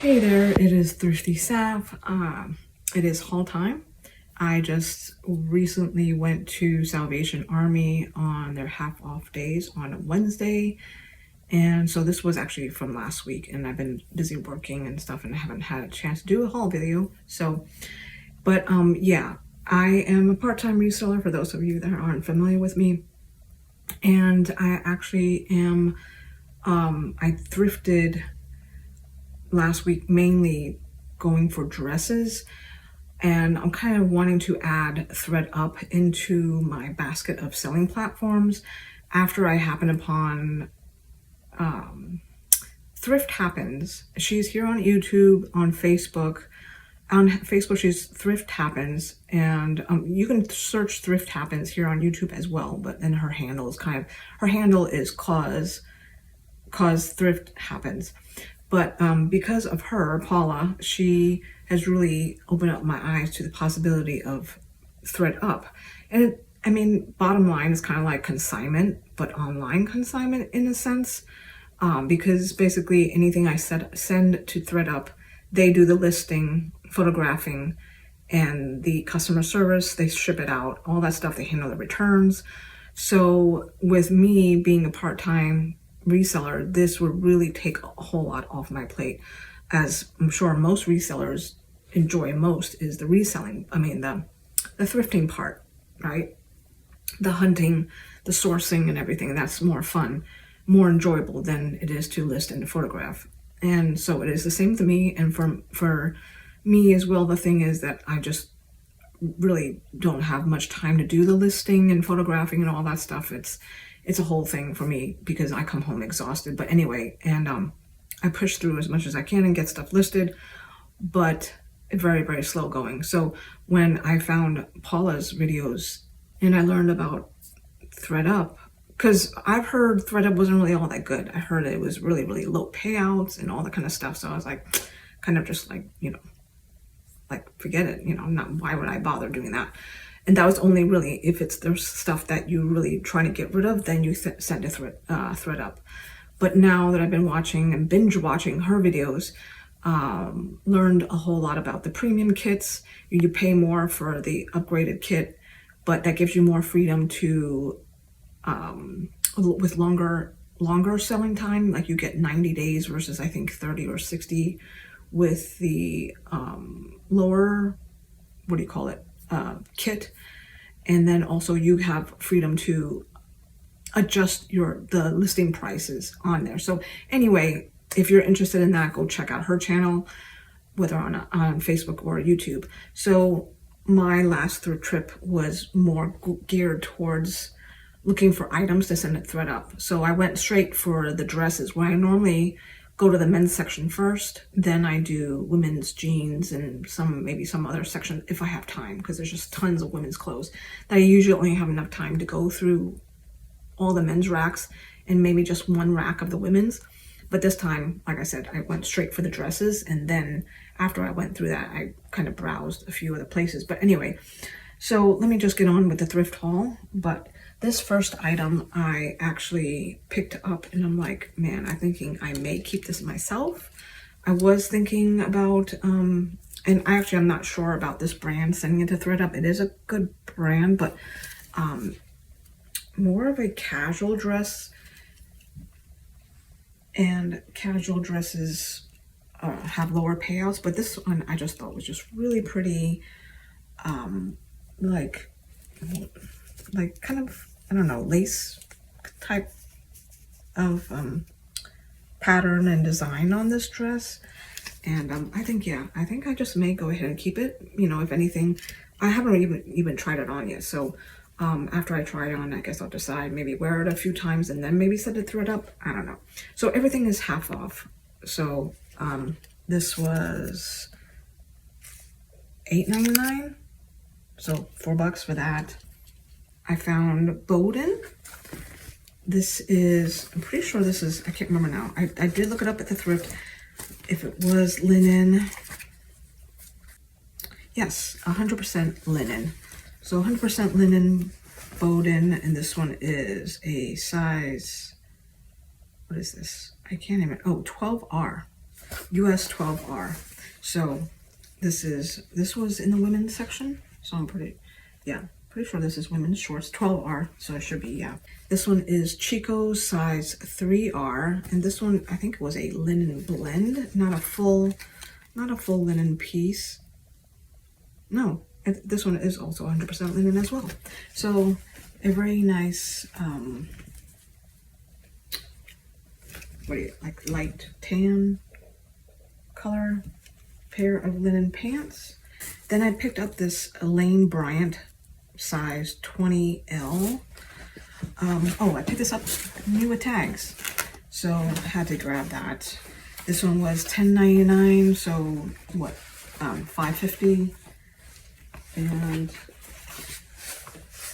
Hey there, it is Thrifty Saf. It is haul time. I just recently went to Salvation Army on their half off days on a Wednesday. And so this was actually from last week, and I've been busy working and stuff and I haven't had a chance to do a haul video. Yeah, I am a part-time reseller for those of you that aren't familiar with me. And I actually am, I thrifted last week, mainly going for dresses, and I'm kind of wanting to add ThredUp into my basket of selling platforms after I happen upon Thrift Happens. She's here on YouTube, on Facebook. On Facebook, she's Thrift Happens, and you can search Thrift Happens here on YouTube as well, but then her handle is cause Thrift Happens. But because of her, Paula, she has really opened up my eyes to the possibility of ThredUp. And I mean, bottom line is kind of like consignment, but online consignment in a sense, because basically anything I send to ThredUp, they do the listing, photographing, and the customer service, they ship it out, all that stuff, they handle the returns. So with me being a part-time reseller, this would really take a whole lot off my plate, as I'm sure most resellers enjoy most is the reselling. I mean, the thrifting part, right? The hunting, the sourcing and everything. That's more fun, more enjoyable than it is to list and to photograph. And so it is the same to me. And for me as well, the thing is that I just really don't have much time to do the listing and photographing and all that stuff. It's a whole thing for me because I come home exhausted. But anyway, and I push through as much as I can and get stuff listed, but very, very slow going. So when I found Paula's videos and I learned about ThredUp, because I've heard ThredUp wasn't really all that good. I heard it was really, really low payouts and all that kind of stuff. So I was like, kind of just like, like forget it, why would I bother doing that? And that was only really if there's stuff that you really trying to get rid of, then you send to ThredUp. But now that I've been watching and binge watching her videos, learned a whole lot about the premium kits. You pay more for the upgraded kit, but that gives you more freedom to, with longer selling time. Like you get 90 days versus I think 30 or 60 with the lower, what do you call it? Kit. And then also you have freedom to adjust the listing prices on there. So anyway, if you're interested in that, go check out her channel, whether on Facebook or YouTube. So my last thrift trip was more geared towards looking for items to send to ThredUp. So I went straight for the dresses, where I normally go to the men's section first, then I do women's jeans and maybe some other section if I have time, because there's just tons of women's clothes that I usually only have enough time to go through all the men's racks and maybe just one rack of the women's. But this time, like I said, I went straight for the dresses, and then after I went through that, I kind of browsed a few other places. But anyway, so let me just get on with the thrift haul. But this first item I actually picked up, and I'm like, man, I'm thinking I may keep this myself. I was thinking about, and I'm not sure about this brand, sending it to ThredUp. It is a good brand, but more of a casual dress, and casual dresses have lower payouts, but this one I just thought was just really pretty, like kind of, I don't know, lace type of pattern and design on this dress. And I think I just may go ahead and keep it. If anything, I haven't even tried it on yet. So after I try it on, I guess I'll decide, maybe wear it a few times and then maybe send it ThredUp. I don't know. So everything is half off. So this was $8.99. So $4 for that. I found Bowden. This is, I'm pretty sure this is, I can't remember now. I did look it up at the thrift if it was linen. Yes, 100% linen. So 100% linen Bowden, and this one is a size, what is this? I can't even, 12R. US 12R. So this was in the women's section. So I'm pretty sure this is women's shorts, 12R. So it should be, yeah. This one is Chico's size 3R. And this one, I think it was a linen blend, not a full linen piece. No, this one is also 100% linen as well. So a very nice, like light tan color pair of linen pants. Then I picked up this Elaine Bryant size 20L. Oh, I picked this up new with tags, so I had to grab that. This one was $10.99, so what, $5.50, and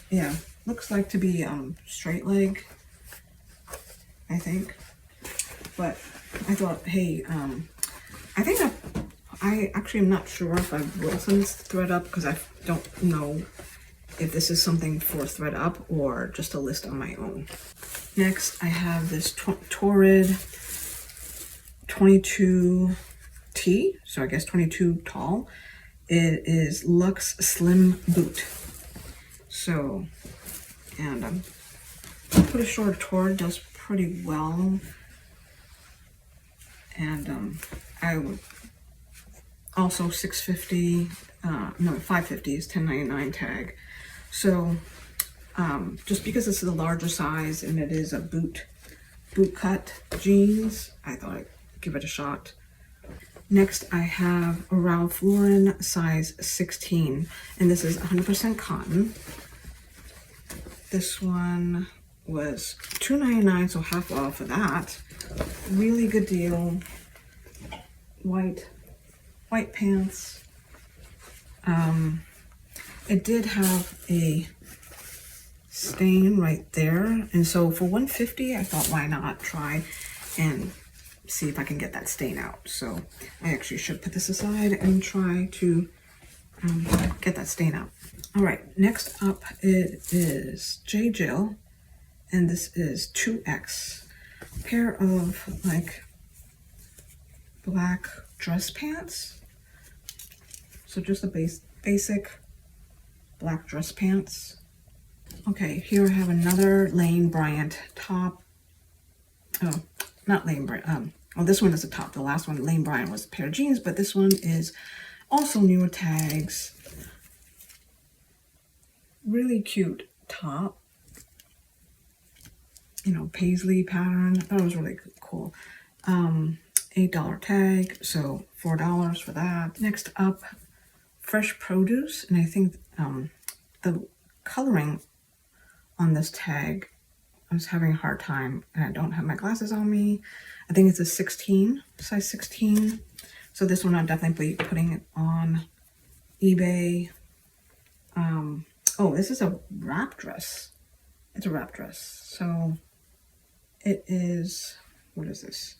yeah, looks like to be straight leg, I think. But I thought, hey, I think I actually am not sure if I will send this to ThredUp, because I don't know if this is something for ThredUp or just a list on my own. Next, I have this Torrid 22T, so I guess 22 tall. It is Luxe Slim Boot. So, and I'm pretty sure Torrid does pretty well. And I would also $6.50, no, $5.50 is $10.99 tag. So just because this is a larger size and it is a boot cut jeans, I thought I'd give it a shot. Next, I have a Ralph Lauren size 16, and this is 100% cotton. This one was $2.99, so half off of that. Really good deal. White pants. It did have a stain right there, and so for $1.50, I thought, why not try and see if I can get that stain out. So I actually should put this aside and try to get that stain out. All right, next up it is J. Jill, and this is 2X. Pair of like black dress pants. So just a basic black dress pants. Okay, here I have another Lane Bryant top. Oh, not Lane Bryant. Well, this one is a top. The last one, Lane Bryant, was a pair of jeans, but this one is also newer tags. Really cute top. You know, paisley pattern. That was really cool. $8 tag, so $4 for that. Next up, fresh produce, and I think the coloring on this tag, I was having a hard time, and I don't have my glasses on me. I think it's a 16, size 16. So this one I'll definitely be putting it on eBay. Oh, this is a wrap dress. It's a wrap dress. So it is, what is this?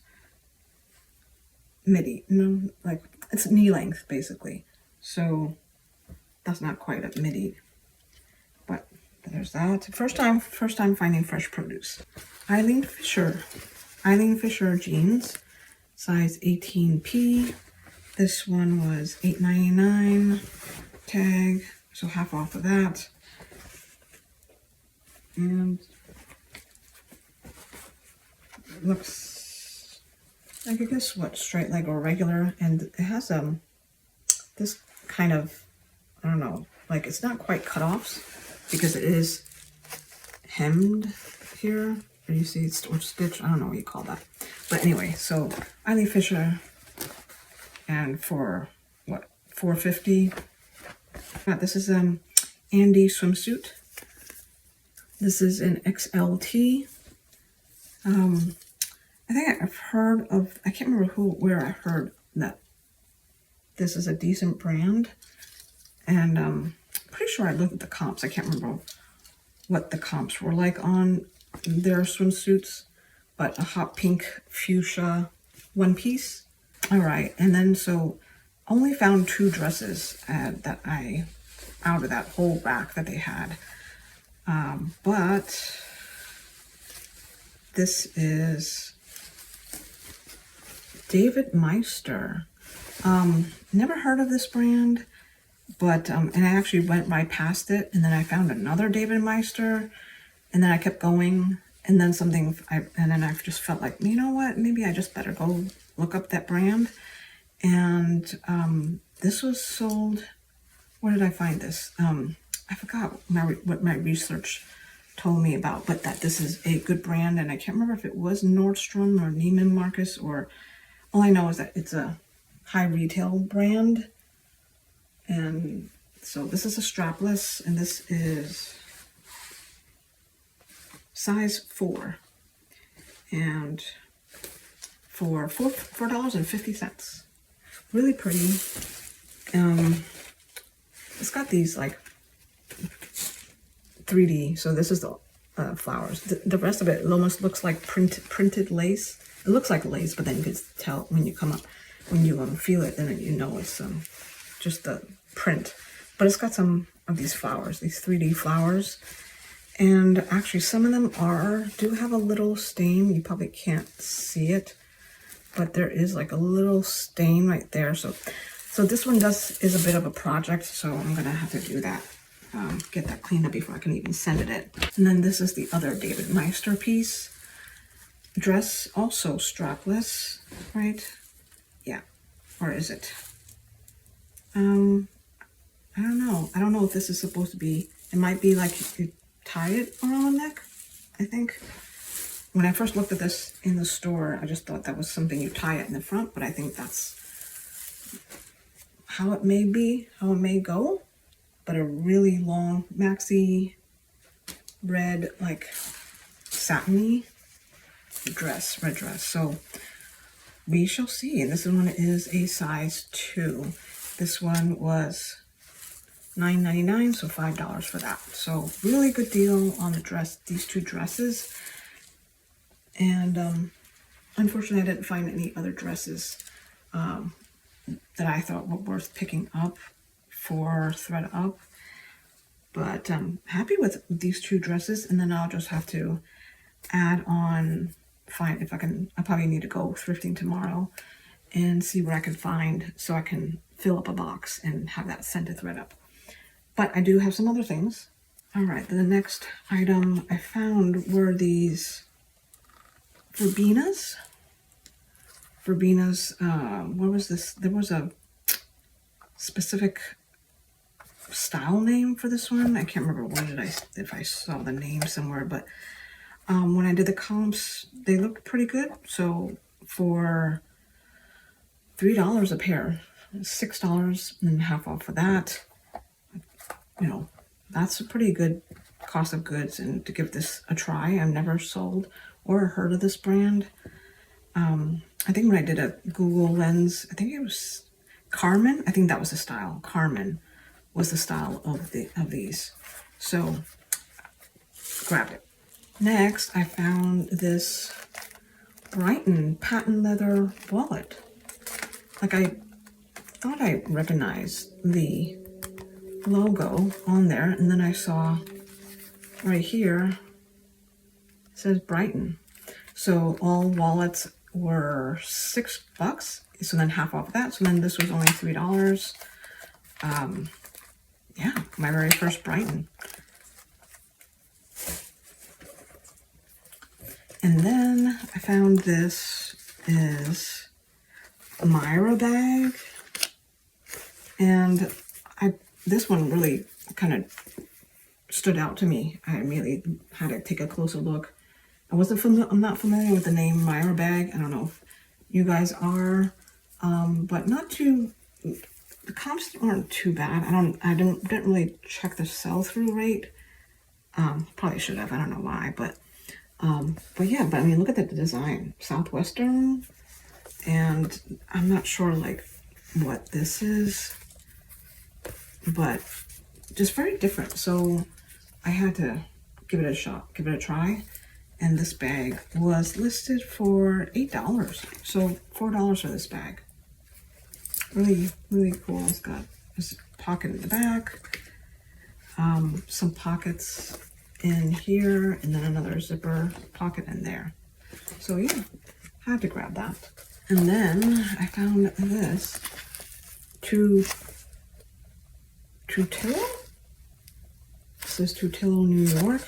Midi, no, like it's knee length basically. So that's not quite a midi, but there's that. First time finding fresh produce. Eileen Fisher jeans, size 18P. This one was $8.99 tag, so half off of that. And it looks like, I guess, what, straight leg or regular, and it has this kind of, I don't know, like it's not quite cutoffs because it is hemmed here. Or you see it's or stitch, I don't know what you call that. But anyway, so Eileen Fisher, and for what, $4.50. This is Andy swimsuit. This is an XLT. I think I've heard of, I can't remember where I heard that this is a decent brand. And I'm pretty sure I looked at the comps. I can't remember what the comps were like on their swimsuits, but a hot pink fuchsia one piece. All right, and then so only found 2 dresses that I, out of that whole rack that they had. But this is David Meister. Never heard of this brand, but and I actually went right past it, and then I found another David Meister, and then I kept going, and then and then I just felt like, you know what, maybe I just better go look up that brand. And this was sold. Where did I find this? I forgot what my research told me about, but that this is a good brand, and I can't remember if it was Nordstrom or Neiman Marcus, or all I know is that it's a high retail brand. And so this is a strapless, and this is size 4, and for $4.50. Really pretty. It's got these like 3D. So this is the flowers. The rest of it almost looks like printed lace. It looks like lace, but then you can tell when you come up, when you feel it, then you know it's just the print. But it's got some of these flowers, these 3D flowers. And actually some of them do have a little stain. You probably can't see it, but there is like a little stain right there. So this one is a bit of a project, so I'm gonna have to do that, get that cleaned up before I can even send it. And then this is the other David Meister piece. Dress, also strapless, right? Yeah, or is it? I don't know. I don't know if this is supposed to be, it might be like you tie it around the neck, I think. When I first looked at this in the store, I just thought that was something you tie it in the front, but I think that's how it may be, how it may go. But a really long maxi red, like satiny dress, red dress. So we shall see. And this one is a size 2. This one was $9.99, so $5 for that. So really good deal on the dress, these 2 dresses. And unfortunately, I didn't find any other dresses that I thought were worth picking up for ThredUp. But I'm happy with these 2 dresses, and then I'll just have to add on, find if I can. I probably need to go thrifting tomorrow and see what I can find so I can fill up a box and have that sent to ThredUp. But I do have some other things. All right, the next item I found were these verbenas. What was this? There was a specific style name for this one. I can't remember if I saw the name somewhere, but when I did the comps, they looked pretty good. So for $3 a pair, $6 and half off for that, you know, that's a pretty good cost of goods. And to give this a try, I've never sold or heard of this brand. I think when I did a Google Lens, I think it was Carmen. I think that was the style. Carmen was the style of these. So grabbed it. Next, I found this Brighton patent leather wallet. Like, I thought I recognized the logo on there, and then I saw right here it says Brighton. So all wallets were $6, so then half off of that. So then this was only $3. Yeah, my very first Brighton. And then I found this is a Myra bag, and this one really kind of stood out to me. I immediately had to take a closer look. I'm not familiar with the name Myra bag. I don't know if you guys are, but not too. The comps aren't too bad. I didn't really check the sell-through rate. Probably should have. I don't know why, but yeah. But I mean, look at the design, Southwestern, and I'm not sure like what this is, but just very different. So I had to give it a shot, give it a try. And this bag was listed for $8. So $4 for this bag. Really, really cool. It's got this pocket in the back, some pockets in here, and then another zipper pocket in there. So yeah, had to grab that. And then I found this Tutillo. This is Tutillo, New York,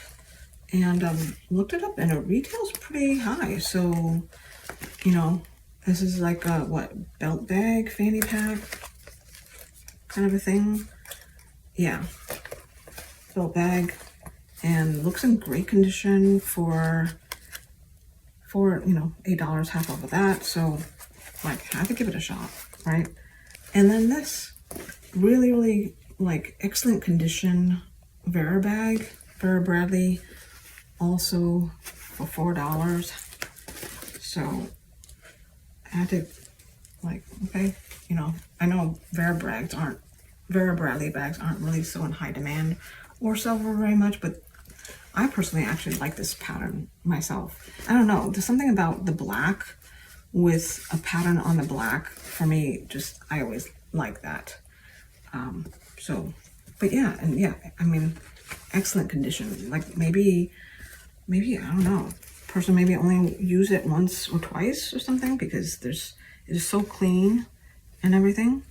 and looked it up, and it retails pretty high. So, you know, this is like a what, belt bag, fanny pack kind of a thing. Yeah, belt bag, and looks in great condition for you know, $8, half off of that. So like, had to give it a shot, right? And then this really like excellent condition Vera bag, Vera Bradley, also for $4. So I had to, like, okay, you know, I know Vera Bradley bags aren't really so in high demand or sell for very much, but I personally actually like this pattern myself. I don't know, there's something about the black with a pattern on the black, for me, just, I always like that. So, but yeah, and yeah, I mean, excellent condition. Like maybe, I don't know, person maybe only use it once or twice or something, because it is so clean and everything.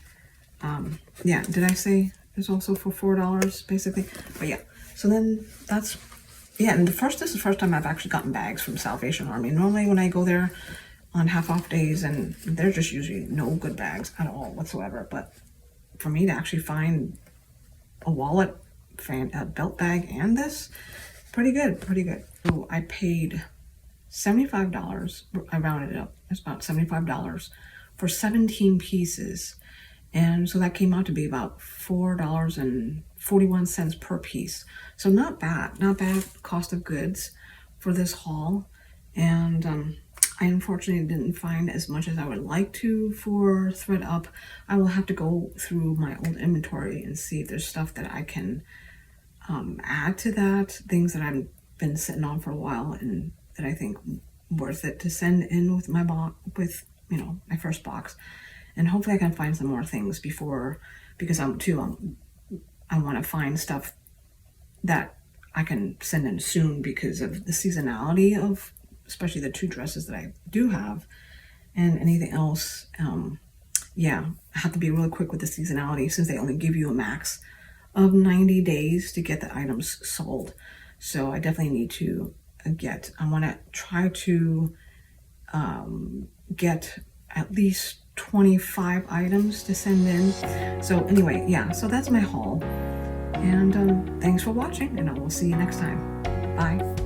Yeah, did I say it's also for $4 basically? But yeah, so then that's, yeah, and this is the first time I've actually gotten bags from Salvation Army. Normally when I go there on half off days, and they're just usually no good bags at all whatsoever, but for me to actually find a wallet, a belt bag, and this, pretty good. So I paid $75, I rounded it up, it's about $75 for 17 pieces. And so that came out to be about $4.41 per piece. So not bad cost of goods for this haul. And I unfortunately didn't find as much as I would like to for ThredUp. I will have to go through my old inventory and see if there's stuff that I can add to that, things that I've been sitting on for a while and that I think worth it to send in with my box, you know, my first box. And hopefully I can find some more things before, because I want to find stuff that I can send in soon because of the seasonality of, especially the 2 dresses that I do have, and anything else. Yeah, I have to be really quick with the seasonality, since they only give you a max of 90 days to get the items sold. So I definitely need to I want to try to get at least 25 items to send in. So anyway, yeah, so that's my haul. And thanks for watching, and I will see you next time. Bye.